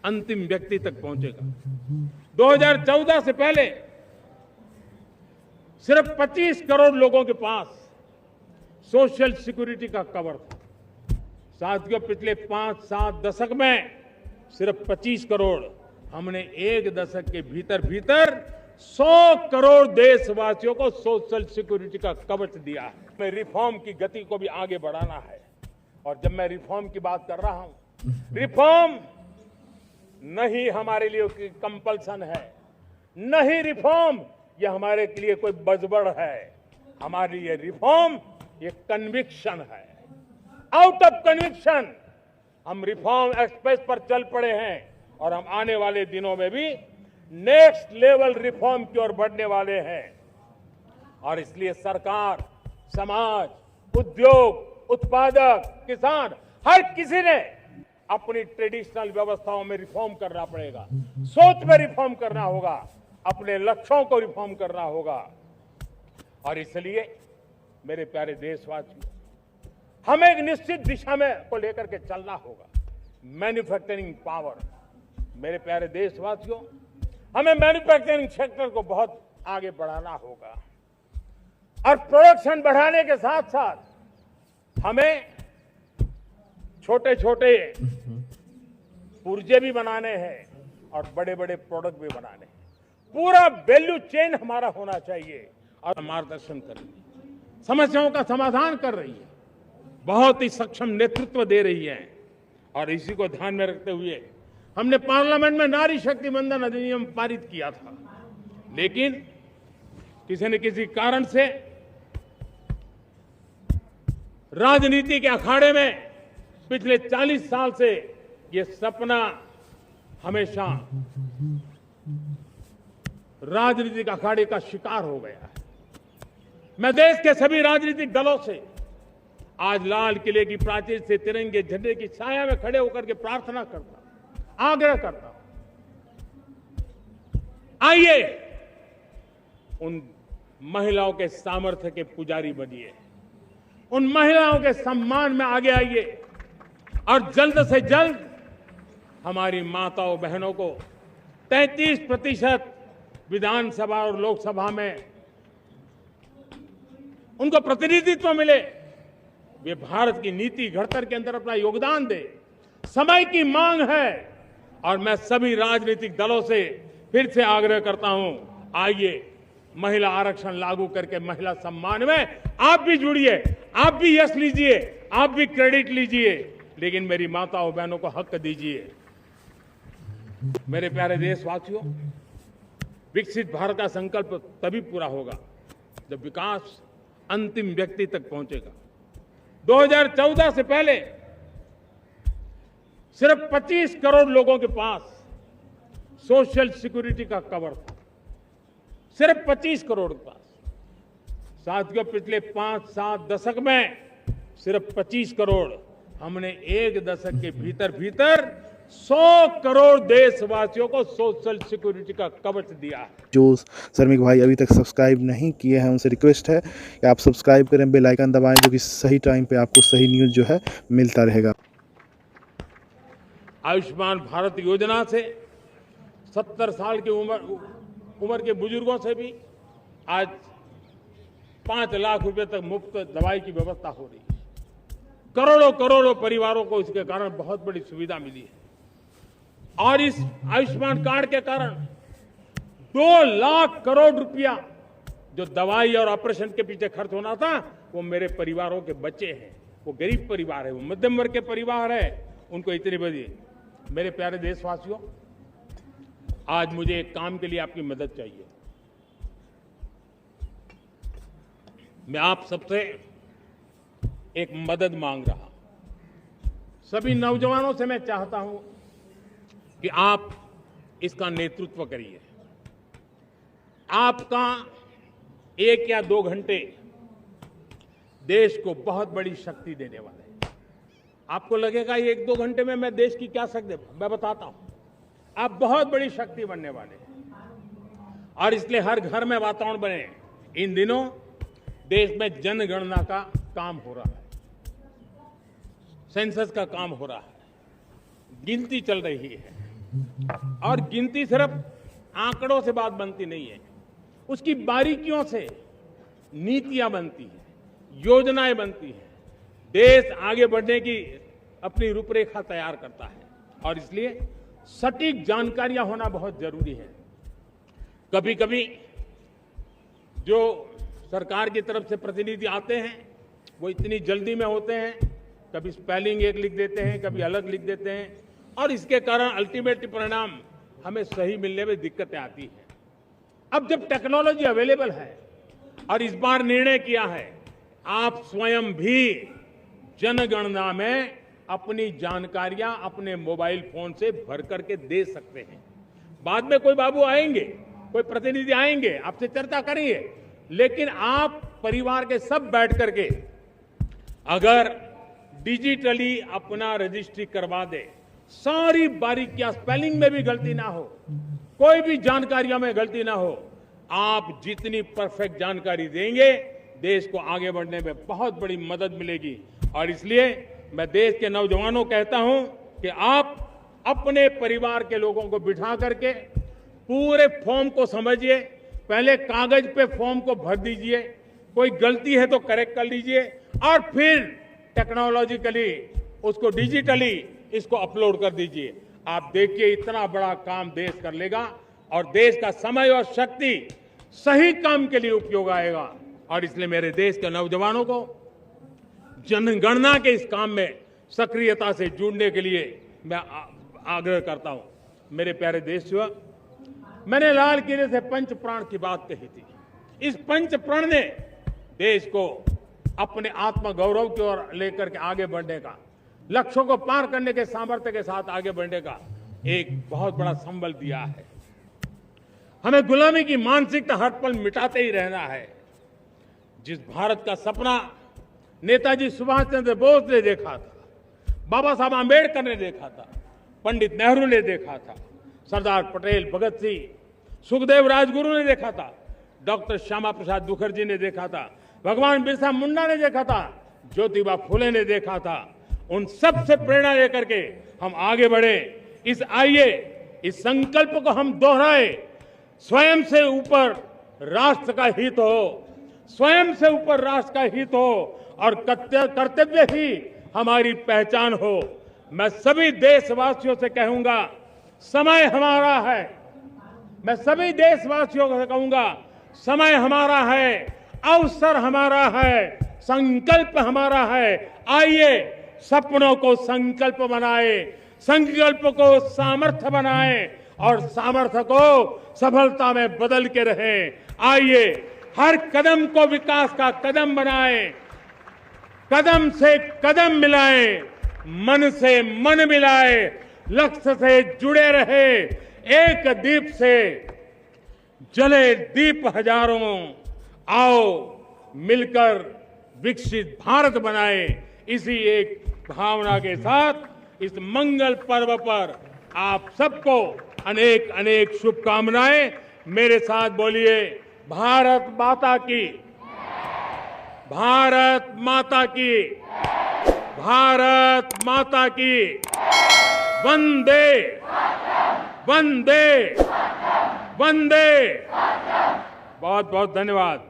अंतिम व्यक्ति तक पहुंचेगा। 2014 से पहले सिर्फ 25 करोड़ लोगों के पास सोशल सिक्योरिटी का कवर था। साथियों, पिछले 5-7 दशक में सिर्फ 25 करोड़, हमने एक दशक के भीतर भीतर 100 करोड़ देशवासियों को सोशल सिक्योरिटी का कवच दिया है। हमें रिफॉर्म की गति को भी आगे बढ़ाना है। और जब मैं रिफॉर्म की बात कर रहा हूं, रिफॉर्म नहीं हमारे लिए कंपल्सन है, नहीं रिफॉर्म ये हमारे के लिए कोई बजबड़ है। हमारे लिए रिफॉर्म ये कन्विक्शन है। आउट ऑफ कन्विक्शन हम रिफॉर्म एक्सप्रेस पर चल पड़े हैं और हम आने वाले दिनों में भी नेक्स्ट लेवल रिफॉर्म की ओर बढ़ने वाले हैं। और इसलिए सरकार, समाज, उद्योग, उत्पादक, किसान, हर किसी ने अपनी ट्रेडिशनल व्यवस्थाओं में रिफॉर्म करना पड़ेगा, सोच में रिफॉर्म करना होगा, अपने लक्ष्यों को रिफॉर्म करना होगा। और इसलिए मेरे प्यारे देशवासियों, हमें एक निश्चित दिशा में को लेकर के चलना होगा। मैन्युफैक्चरिंग पावर, मेरे प्यारे देशवासियों, हमें मैन्युफैक्चरिंग सेक्टर को बहुत आगे बढ़ाना होगा। और प्रोडक्शन बढ़ाने के साथ साथ हमें छोटे छोटे पुर्जे भी बनाने हैं और बड़े बड़े प्रोडक्ट भी बनाने हैं। पूरा वैल्यू चेन हमारा होना चाहिए। और मार्गदर्शन कर रही है, समस्याओं का समाधान कर रही है, बहुत ही सक्षम नेतृत्व दे रही है। और इसी को ध्यान में रखते हुए हमने पार्लियामेंट में नारी शक्ति वंदन अधिनियम पारित किया था। लेकिन किसी न किसी कारण से राजनीति के अखाड़े में पिछले 40 साल से ये सपना हमेशा राजनीतिक अखाड़े का शिकार हो गया है। मैं देश के सभी राजनीतिक दलों से आज लाल किले की प्राचीर से तिरंगे झंडे की छाया में खड़े होकर के प्रार्थना करता हूं, आग्रह करता हूं, आइए उन महिलाओं के सामर्थ्य के पुजारी बनिए, उन महिलाओं के सम्मान में आगे आइए और जल्द से जल्द हमारी माताओं बहनों को 33% विधानसभा और लोकसभा में उनको प्रतिनिधित्व मिले, वे भारत की नीति घड़तर के अंदर अपना योगदान दे। समय की मांग है और मैं सभी राजनीतिक दलों से फिर से आग्रह करता हूं, आइए महिला आरक्षण लागू करके महिला सम्मान में आप भी जुड़िए, आप भी यश लीजिए, आप भी क्रेडिट लीजिए, लेकिन मेरी माताओं बहनों को हक दीजिए। मेरे प्यारे देशवासियों, विकसित भारत का संकल्प तभी पूरा होगा जब विकास अंतिम व्यक्ति तक पहुंचेगा। 2014 से पहले सिर्फ 25 करोड़ लोगों के पास सोशल सिक्योरिटी का कवर था, सिर्फ 25 करोड़ के पास। साथियों, पिछले 5-7 दशक में सिर्फ 25 करोड़, हमने एक दशक के भीतर भीतर 100 करोड़ देशवासियों को सोशल सिक्योरिटी का कवच दिया है। जो श्रमिक भाई अभी तक सब्सक्राइब नहीं किए हैं उनसे रिक्वेस्ट है कि आप सब्सक्राइब करें, बेल आइकन दबाएं, जो कि सही टाइम पे आपको सही न्यूज़ जो है मिलता रहेगा। आयुष्मान भारत योजना से 70 साल की उम्र के बुजुर्गों से भी आज 5 लाख रुपए तक मुफ्त दवाई की व्यवस्था हो रही है। करोड़ों करोड़ों परिवारों को इसके कारण बहुत बड़ी सुविधा मिली है। और इस आयुष्मान कार्ड के कारण 2 लाख करोड़ रुपया जो दवाई और ऑपरेशन के पीछे खर्च होना था, वो मेरे परिवारों के बच्चे हैं। वो गरीब परिवार है, वो मध्यम वर्ग के परिवार है, उनको इतनी बड़ी। मेरे प्यारे देशवासियों, आज मुझे एक काम के लिए आपकी मदद चाहिए। मैं आप सबसे एक मदद मांग रहा हूं। सभी नौजवानों से मैं चाहता हूं कि आप इसका नेतृत्व करिए। आपका 1 या 2 घंटे देश को बहुत बड़ी शक्ति देने वाले हैं। आपको लगेगा 1-2 घंटे में मैं देश की क्या शक्ति, मैं बताता हूं, आप बहुत बड़ी शक्ति बनने वाले हैं। और इसलिए हर घर में वातावरण बने। इन दिनों देश में जनगणना का काम हो रहा है, सेंसस का काम हो रहा है, गिनती चल रही है। और गिनती सिर्फ आंकड़ों से बात बनती नहीं है, उसकी बारीकियों से नीतियां बनती हैं, योजनाएं बनती हैं, देश आगे बढ़ने की अपनी रूपरेखा तैयार करता है। और इसलिए सटीक जानकारियां होना बहुत जरूरी है। कभी कभी जो सरकार की तरफ से प्रतिनिधि आते हैं वो इतनी जल्दी में होते हैं, कभी स्पेलिंग एक लिख देते हैं, कभी अलग लिख देते हैं, और इसके कारण अल्टीमेट परिणाम हमें सही मिलने में दिक्कतें आती हैं। अब जब टेक्नोलॉजी अवेलेबल है और इस बार निर्णय किया है, आप स्वयं भी जनगणना में अपनी जानकारियां अपने मोबाइल फोन से भर करके दे सकते हैं। बाद में कोई बाबू आएंगे, कोई प्रतिनिधि आएंगे, आपसे चर्चा करेंगे, लेकिन आप परिवार के सब बैठ करके अगर डिजिटली अपना रजिस्ट्री करवा दे, सारी बारीकियां, स्पेलिंग में भी गलती ना हो, कोई भी जानकारियों में गलती ना हो, आप जितनी परफेक्ट जानकारी देंगे देश को आगे बढ़ने में बहुत बड़ी मदद मिलेगी। और इसलिए मैं देश के नौजवानों को कहता हूं कि आप अपने परिवार के लोगों को बिठा करके पूरे फॉर्म को समझिए, पहले कागज पे फॉर्म को भर दीजिए, कोई गलती है तो करेक्ट कर लीजिए, और फिर टेक्नोलॉजिकली उसको डिजिटली इसको अपलोड कर दीजिए। आप देखिए इतना बड़ा काम देश कर लेगा और देश का समय और शक्ति सही काम के लिए उपयोग आएगा। और इसलिए मेरे देश के नौजवानों को जनगणना के इस काम में सक्रियता से जुड़ने के लिए मैं आग्रह करता हूं। मेरे प्यारे देशवासियों, मैंने लाल किले से पंच प्राण की बात कही थी। इस पंच प्राण ने देश को अपने आत्मगौरव की ओर लेकर के आगे बढ़ने का, लक्ष्यों को पार करने के सामर्थ्य के साथ आगे बढ़ने का एक बहुत बड़ा संबल दिया है। हमें गुलामी की मानसिकता हर पल मिटाते ही रहना है। जिस भारत का सपना नेताजी सुभाष चंद्र बोस ने देखा था, बाबा साहब आंबेडकर ने देखा था, पंडित नेहरू ने देखा था, सरदार पटेल, भगत सिंह, सुखदेव राजगुरु ने देखा था, डॉक्टर श्यामा प्रसाद मुखर्जी ने देखा था, भगवान बिरसा मुंडा ने देखा था, ज्योतिबा फुले ने देखा था, उन सब से प्रेरणा लेकर के हम आगे बढ़े। इस संकल्प को हम दोहराए, स्वयं से ऊपर राष्ट्र का हित हो, स्वयं से ऊपर राष्ट्र का हित हो और कर्तव्य ही हमारी पहचान हो। मैं सभी देशवासियों से कहूंगा, समय हमारा है। मैं सभी देशवासियों से कहूंगा, समय हमारा है, अवसर हमारा है, संकल्प हमारा है। आइए सपनों को संकल्प बनाए, संकल्प को सामर्थ्य बनाए और सामर्थ्य को सफलता में बदल के रहें। आइए हर कदम को विकास का कदम बनाएं, कदम से कदम मिलाएं, मन से मन मिलाएं, लक्ष्य से जुड़े रहे। एक दीप से जले दीप हजारों, आओ मिलकर विकसित भारत बनाएं। इसी एक भावना के साथ इस मंगल पर्व पर आप सबको अनेक अनेक शुभकामनाएं। मेरे साथ बोलिए, भारत माता की, भारत माता की, भारत माता की, वंदे वंदे वंदे। बहुत बहुत धन्यवाद।